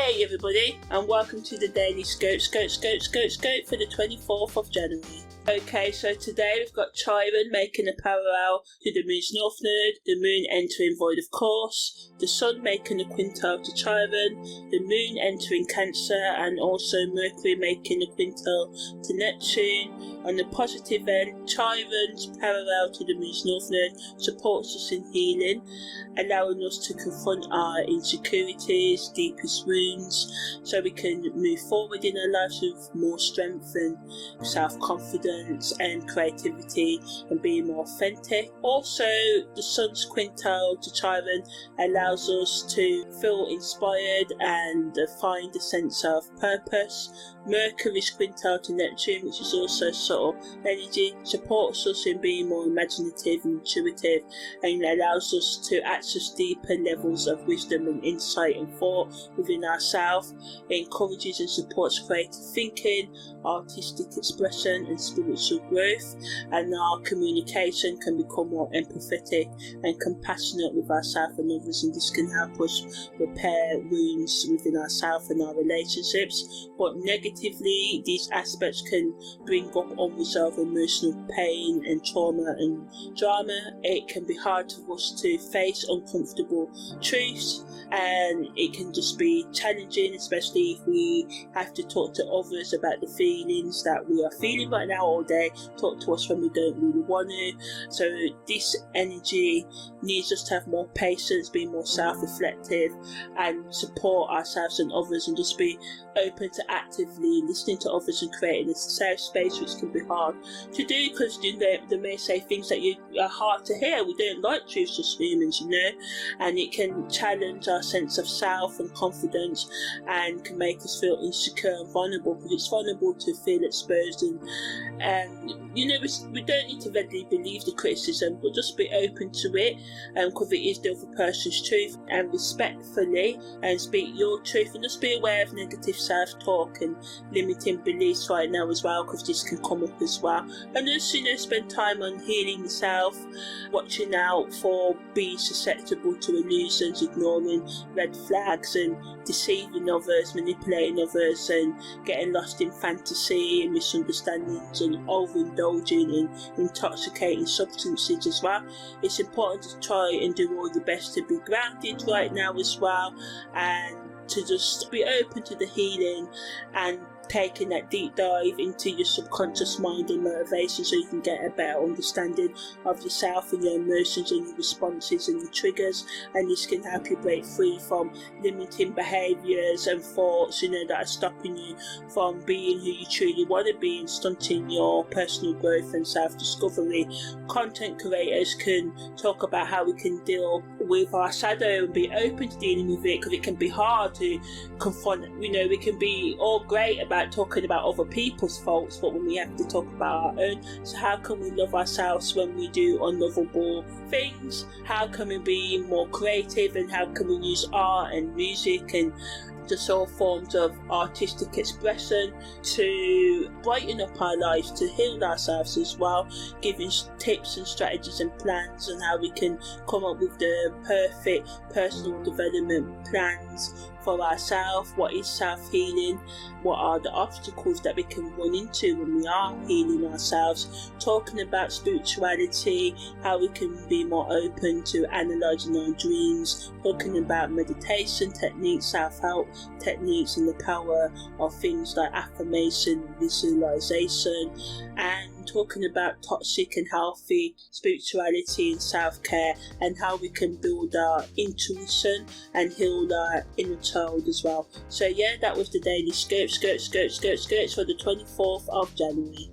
Hey everybody, and welcome to the Daily Scope for the 24th of January. Okay, so today we've got Chiron making a parallel to the Moon's North Node, the Moon entering void of course, the Sun making a quintal to Chiron, the Moon entering Cancer, and also Mercury making a quintal to Neptune. On the positive end, Chiron's parallel to the Moon's North Node supports us in healing, allowing us to confront our insecurities, deepest wounds, so we can move forward in our lives with more strength and self-confidence and creativity and being more authentic. Also, the Sun's quintal to Chiron allows us to feel inspired and find a sense of purpose. Mercury's quintal to Neptune, which is also subtle energy, supports us in being more imaginative and intuitive, and allows us to access deeper levels of wisdom and insight and thought within ourselves. It encourages and supports creative thinking, artistic expression and spiritual growth, and our communication can become more empathetic and compassionate with ourselves and others, and this can help us repair wounds within ourselves and our relationships. But negatively, these aspects can bring up unresolved emotional pain and trauma and drama. It can be hard for us to face uncomfortable truths, and it can just be challenging, especially if we have to talk to others about the feelings that we are feeling right now, or they talk to us when we don't really want to. So this energy needs us to have more patience, be more self-reflective and support ourselves and others, and just be open to actively listening to others and creating a safe space, which can be hard to do because they may say things that are hard to hear. We don't like truths as humans, and it can challenge our sense of self and confidence and can make us feel insecure and vulnerable, because it's vulnerable to feel exposed, and we don't need to readily believe the criticism, but just be open to it, because it is the other person's truth, and respectfully and speak your truth, and just be aware of negative self-talk and limiting beliefs right now as well, because this can come up as well. And just spend time on healing yourself, watching out for being susceptible to illusions, ignoring red flags and deceiving others, manipulating others, and getting lost in fantasy and misunderstandings and overindulging in intoxicating substances as well. It's important to try and do all your best to be grounded right now as well, and to just be open to the healing and taking that deep dive into your subconscious mind and motivation, so you can get a better understanding of yourself and your emotions and your responses and your triggers, and this can help you break free from limiting behaviours and thoughts that are stopping you from being who you truly want to be and stunting your personal growth and self-discovery. Content creators can talk about how we can deal with our shadow and be open to dealing with it, because it can be hard to confront. We can be all great about talking about other people's faults, but when we have to talk about our own, so how can we love ourselves when we do unlovable things? How can we be more creative, and how can we use art and music and just all forms of artistic expression to brighten up our lives, to heal ourselves as well, giving tips and strategies and plans on how we can come up with the perfect personal development plans for ourselves. What is self-healing? What are the obstacles that we can run into when we are healing ourselves? Talking about spirituality, how we can be more open to analysing our dreams, talking about meditation techniques, self-help techniques, and the power of things like affirmation, visualization, and talking about toxic and healthy spirituality and self-care, and how we can build our intuition and heal our inner child as well. So yeah, that was the Daily Scope for the 24th of January.